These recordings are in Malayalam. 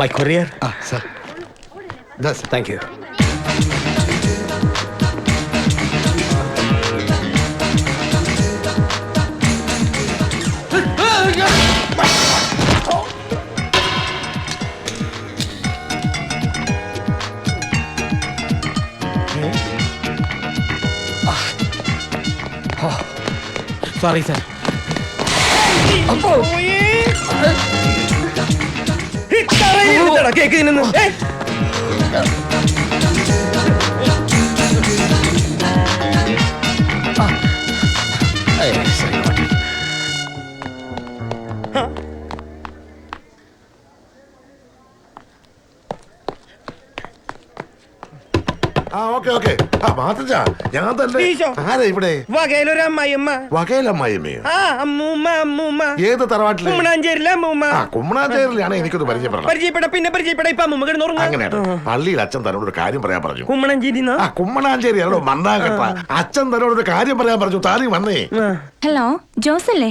My courier? Sir. Yes, sir. Thank you. Sorry, sir. Cake തിന്നുന്നു. ഓക്കെ മാതൃജ ഞാൻ തന്നെ ആരാ ഇവിടെ വകയിലൊരു അമ്മായിയമ്മ. വകയിലമ്മായിമ്മയോ അമ്മൂമ്മ ഏത് തറവാട്ടിലെ കുമ്മണാഞ്ചേരിയിലെ അമ്മൂമ്മ. കുമ്മണാഞ്ചേരിലാണ് എനിക്കൊന്ന് പരിചയപ്പെടണം പരിചയപ്പെട ഇപ്പൊ അമ്മൂമ്മ കിടന്നുറങ്ങും. അങ്ങനെയാണ് പള്ളിയിൽ അച്ഛൻ തന്നോട് ഒരു കാര്യം പറയാൻ പറഞ്ഞു. കുമ്മണാഞ്ചേരി കുമ്മണാഞ്ചേരി ആണോ മണ്ണാകട്ട അച്ഛൻ തന്നോട് ഒരു കാര്യം പറയാൻ പറഞ്ഞു. താലി വന്നേ. ഹലോ ജോസ് അല്ലേ?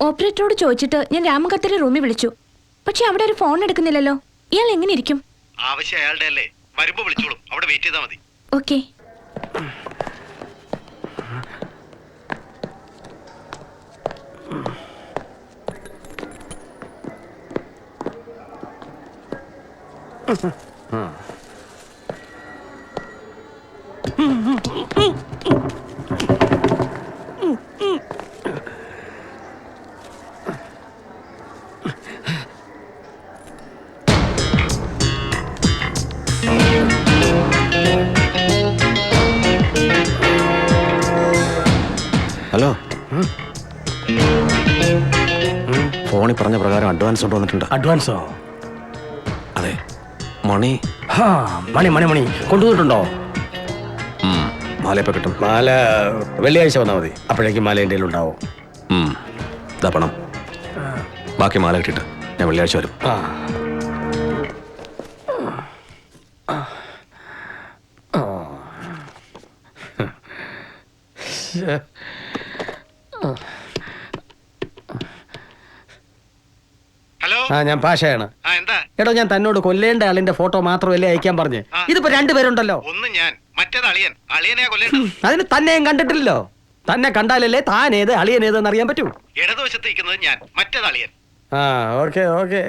ഓപ്പറേറ്ററോട് ചോദിച്ചിട്ട് ഞാൻ രാമകത്തയുടെ റൂമിൽ വിളിച്ചു. പക്ഷെ അവിടെ ഒരു ഫോൺ എടുക്കുന്നില്ലല്ലോ. ഇയാൾ എങ്ങനെ ഇരിക്കും? ആവശ്യം അയാളുടെ അല്ലേ, വരുമ്പോ വിളിച്ചോളും. അവിടെ വെയിറ്റ് ചെയ്താൽ മതി. ഓക്കെ. ഹലോ, ഫോണിൽ പറഞ്ഞ പ്രകാരം അഡ്വാൻസ് കൊണ്ടുവന്നിട്ടുണ്ട്. അഡ്വാൻസോ? അതെ, മണി. മണി കൊണ്ടുവന്നിട്ടുണ്ടോ? മാല ഇപ്പൊ കിട്ടും. മാല വെള്ളിയാഴ്ച വന്നാൽ മതി. അപ്പോഴേക്കും മാല എൻ്റെ ഉണ്ടാവും. ഇതാ പണം. ബാക്കി മാല കിട്ടിയിട്ട് ഞാൻ വെള്ളിയാഴ്ച വരും. ഹലോ, ഞാൻ പാഷയാണ്. എന്താ? എടോ, ഞാൻ തന്നോട് കൊല്ലേണ്ട ആളിന്റെ ഫോട്ടോ മാത്രമല്ലേ അയക്കാൻ പറഞ്ഞ്. ഇതിപ്പോ രണ്ടുപേരുണ്ടല്ലോ. ഒന്ന് ഞാൻ, മറ്റേത് അളിയൻ. അളിയനെയാ കൊല്ലേണ്ടത്. അതിന് തന്നെയും കണ്ടിട്ടില്ലല്ലോ. തന്നെ കണ്ടാലല്ലേ താനേത് അളിയനേതെന്ന് അറിയാൻ പറ്റൂ. ഇടതുവശത്ത് നിൽക്കുന്നത് ഞാൻ, മറ്റേത് അളിയൻ. ഓക്കെ.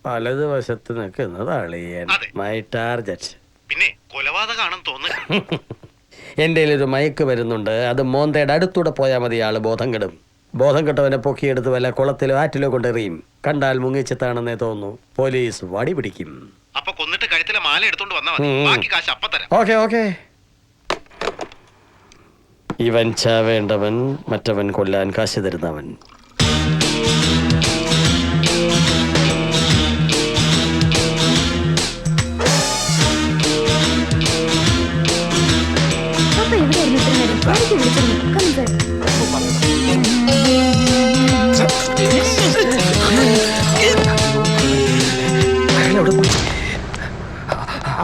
വലതുവശത്ത് നിൽക്കുന്നത് അളിയൻ. അതെ. My target. പിന്നെ കൊലപാതകമാണെന്ന് തോന്നുന്നു. എൻ്റെ ഒരു മയക്ക് വരുന്നുണ്ട്. അത് മോന്തയുടെ അടുത്തൂടെ പോയാൽ മതി, ആള് ബോധം കെടും. ബോധം കെട്ടവനെ പൊക്കിയെടുത്ത് വല്ല കുളത്തിലോ ആറ്റിലോ കൊണ്ടെറിയും. കണ്ടാൽ മുങ്ങിച്ചെത്താണെന്നേ തോന്നുന്നു. പോലീസ് വടി പിടിക്കും. അപ്പൊ കൊന്നിട്ട് കഴുത്തിലെ മാല എടുത്തോണ്ട് വന്നാ മതി. ബാക്കി കാശ് അപ്പ തരാം. ഓക്കെ. ഇവൻ ചാവേണ്ടവൻ, മറ്റവൻ കൊല്ലാൻ കാശ് തരുന്നവൻ. അപ്പൊ എവിടെയായിരുന്നു ഇത്ര നേരം? എനിക്ക് വിളിച്ചിരുന്നു. Come sir.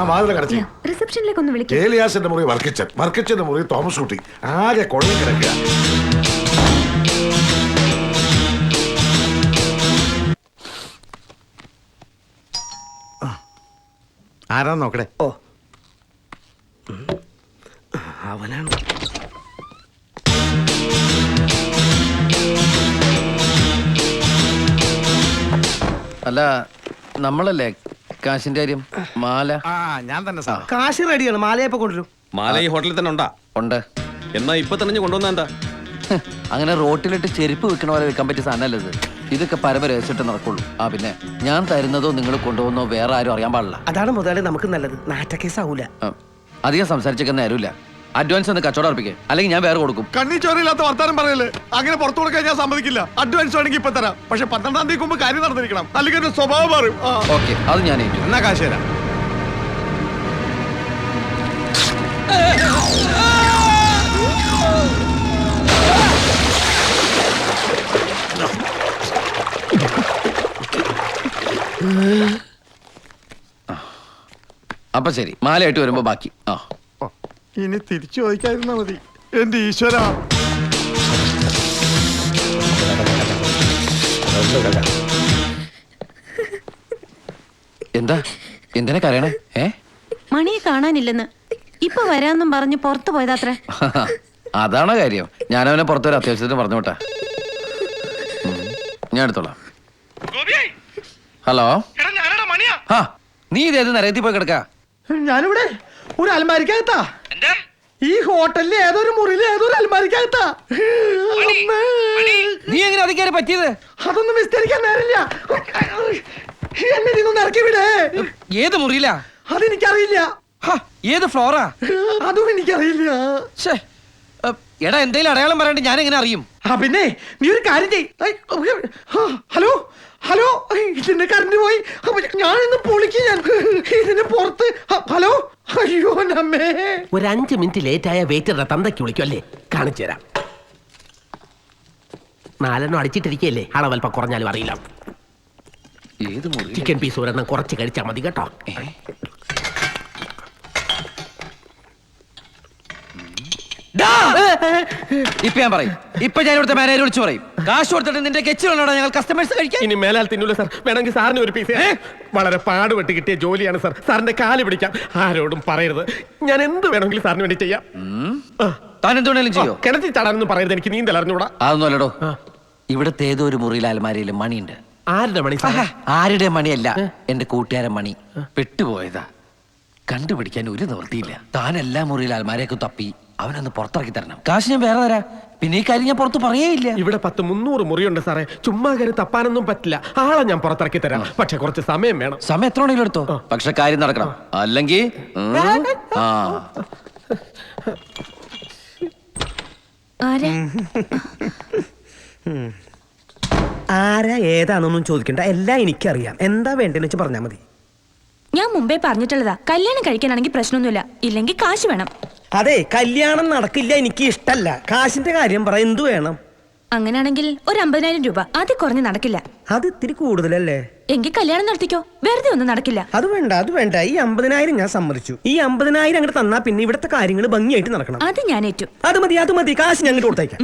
മാതൃ കടച്ചി റിസപ്ഷനിലേക്ക് ഒന്ന് വിളിക്കും. ഏലിയാസിന്റെ മുറി വർക്കിച്ചന്റെ മുറി തോമസ് കുട്ടി. ആകെ കുഴഞ്ഞു കിടക്കുക. ആരാന്ന് നോക്കടേ. അവനാണ്. അല്ല, നമ്മളല്ലേ കാശിന്റെ കാര്യം? മാല ഞാൻ തന്നെ സാർ. കാശ് റെഡിയാണ്. മാലയപ്പോ കൊണ്ടുവരും. മാല ഈ ഹോട്ടലിൽ തന്നെ ഉണ്ടാ? ഉണ്ട്. എന്നാ ഇപ്പൊ തന്നെ കൊണ്ടുവന്ന എന്താ? അങ്ങനെ റോട്ടിലിട്ട് ചെരുപ്പ് വിൽക്കണ പോലെ വിൽക്കാൻ പറ്റിയ സാധനമല്ലത്. ഇതൊക്കെ പരമരഹസ്യമായിട്ട് നടക്കുള്ളൂ. പിന്നെ ഞാൻ തരുന്നതോ നിങ്ങൾ കൊണ്ടുപോകുന്നോ വേറെ ആരും അറിയാൻ പാടില്ല. അതാണ് മുതലാളി നമുക്ക് നല്ലത്. നാറ്റക്കേസാവൂല. അധികം സംസാരിച്ചേക്കുന്ന നേരമില്ല. അഡ്വാൻസ് ഒന്ന് കച്ചവടം അർപ്പിക്കേ, അല്ലെങ്കിൽ ഞാൻ വേറെ കൊടുക്കും. കണ്ണി ചോരയില്ലാത്ത വർത്താനം പറയല്ലേ. അങ്ങനെ പുറത്തു കൊടുക്കാൻ ഞാൻ സമ്മതിക്കില്ല. അഡ്വാൻസ് വേണമെങ്കിൽ ഇപ്പൊ തരാം. പക്ഷെ 12-ാം തീയതി മുമ്പ് കാര്യം നടന്നിരിക്കണം, അല്ലെങ്കിൽ ഒരു സ്വഭാവം മാറും. ഓക്കെ, അത് ഞാൻ ഏറ്റു. എന്നാ കാശ് തരാം. അപ്പൊ ശരി, മാലയായിട്ട് വരുമ്പോ ബാക്കി. ഇനി തിരിച്ചു ചോദിക്കാതിരുന്നാ മതി. എന്റെ ഈശ്വര. എന്താ എന്തിനാ കരയണേ? മണിയെ കാണാനില്ലെന്ന് ഇപ്പൊ വരാന്നും പറഞ്ഞ് പുറത്തു പോയതാത്രേ. അതാണോ കാര്യം? ഞാനവനെ പുറത്തൊരു അത്യാവശ്യത്തിന് പറഞ്ഞു വിട്ടാ. ഞാൻ എടുത്തോളാം. ഹലോ, ആ നീ ഇതേത് നരകത്തിൽ പോയി കിടക്കാ? ഞാനിവിടെ ഒരു അലമാരിക്കകത്താ. ഈ ഹോട്ടലിൽ ഏതൊരു മുറിയിൽ ഏതൊരു അലമാരിക്കകത്താ. നീ എങ്ങനെ അധികാരം പറ്റിയത്? അതൊന്നും വിസ്തരിക്കാൻ നേരില്ല. എന്നെ ഇതൊന്നും ഇറക്കി വിടേ. ഏത് മുറിയിലാ? അതെനിക്കറിയില്ല. ഏത് ഫ്ലോറാ? അതും എനിക്കറിയില്ല. എടാ എന്തെങ്കിലും അടയാളം പറയാണ്ട് ഞാൻ എങ്ങനെ അറിയും? പിന്നെ നീ ഒരു കാര്യം ചെയ്. ഹലോ ഹലോ, ഇതിന്റെ കറണ്ട് പോയി. ഞാനിന്ന് പൊളിക്ക്. ഞാൻ ഇതിന്റെ പുറത്ത്. ഹലോ, അയ്യോ നമ്മേ. ഒരു 5 മിനിറ്റ് ലേറ്റ് ആയ വെയിറ്ററുടെ തന്തയ്ക്ക് വിളിക്കും അല്ലേ? കാണിച്ചു തരാം. 4 അടിച്ചിട്ടിരിക്കല്ലേ, അളവൽപ്പം കുറഞ്ഞാലും അറിയില്ല. ഏത് മുറി? ചിക്കൻ പീസ് ഒരെണ്ണം കുറച്ച് കഴിച്ചാൽ മതി കേട്ടോ. ഇപ്പൊ ഞാൻ പറയും. ഇപ്പൊ ഞാൻ ഇവിടുത്തെ മാനേജർ വിളിച്ചു പറയും. കാശ് കൊടുത്തിട്ട് നിന്റെ കെച്ചിലുള്ളോടാ ഞങ്ങൾ കസ്റ്റമേഴ്സ് കഴിക്കാൻ. ഇനി മേലാൽ തിന്നൂല സാർ. വേണമെങ്കിൽ സാറിന് ഒരു പീസ്. വളരെ പാടുപെട്ട് കിട്ടിയ ജോലിയാണ് സാർ. സാറിന്റെ കാല് പിടിക്കാം. ആരോടും പറയരുത്. ഞാൻ എന്ത് വേണമെങ്കിലും സാറിന് വേണ്ടി ചെയ്യാം. താൻ എന്തുകൊണ്ടെങ്കിലും ചെയ്യോ? കിണറ്റിൽ ചാടാനൊന്നും പറയരുത്. എനിക്ക് നീന്തൽ അറിഞ്ഞൂടാ. അതൊന്നും അല്ലടോ. ഇവിടുത്തെ ഏതോ ഒരു മുറിയിൽ അലമാരയിൽ മണിയുണ്ട്. ആരുടെ മണി സാർ? ആരുടെ മണിയല്ല, എന്റെ കൂട്ടുകാരൻ മണി. പെട്ടുപോയതാ. കണ്ടുപിടിക്കാൻ ഒരു നിവൃത്തിയില്ല. താൻ എല്ലാ മുറിയിൽ അലമാരയൊക്കെ തപ്പി അവനൊന്ന് പുറത്തിറക്കി തരണം. കാശ് ഞാൻ വേറെ തരാം. പിന്നെ ഈ കാര്യം ഞാൻ പുറത്ത് പറയേയില്ല. ഇവിടെ 10-300 മുറിയുണ്ട് സാറേ. ചുമ്മാ കയറി തപ്പാനൊന്നും പറ്റില്ല. ആളെ ഞാൻ പുറത്തിറക്കി തരാം. പക്ഷെ കുറച്ച് സമയം വേണം. സമയം എത്ര വേണമെങ്കിലും എടുത്തോ. പക്ഷെ കാര്യം നടക്കണം. അല്ലെങ്കിൽ ആരാ ഏതാണെന്നൊന്നും ചോദിക്കണ്ട. എല്ലാം എനിക്കറിയാം. എന്താ വേണ്ടെന്ന് വെച്ച് പറഞ്ഞാൽ മതി. ഞാൻ മുമ്പേ പറഞ്ഞിട്ടുള്ളതാ, കല്യാണം കഴിക്കാനാണെങ്കിൽ പ്രശ്നമൊന്നുമില്ല, ഇല്ലെങ്കിൽ കാശ് വേണം. അതെ, കല്യാണം നടക്കില്ല, എനിക്ക് ഇഷ്ടല്ല. കാശിന്റെ കാര്യം പറ, എന്തു വേണം? അങ്ങനെയാണെങ്കിൽ ഒരു 50,000 രൂപ. അത് കുറഞ്ഞ് നടക്കില്ല. അത് ഇത്തിരി കൂടുതലല്ലേ? എങ്കിൽ കല്യാണം നടത്തിക്കോ. വെറുതെ ഒന്നും നടക്കില്ല. അത് വേണ്ട, അത് വേണ്ട. ഈ 50,000 ഞാൻ സമ്മതിച്ചു. ഈ 50,000 അങ്ങോട്ട് തന്നാ പിന്നെ ഇവിടുത്തെ കാര്യങ്ങൾ ഭംഗിയായിട്ട് നടക്കണം. അത് ഞാൻ ഏറ്റു. അത് മതി, അത് മതി. കാശ് ഞങ്ങോട്ട് കൊടുത്തേക്കാം.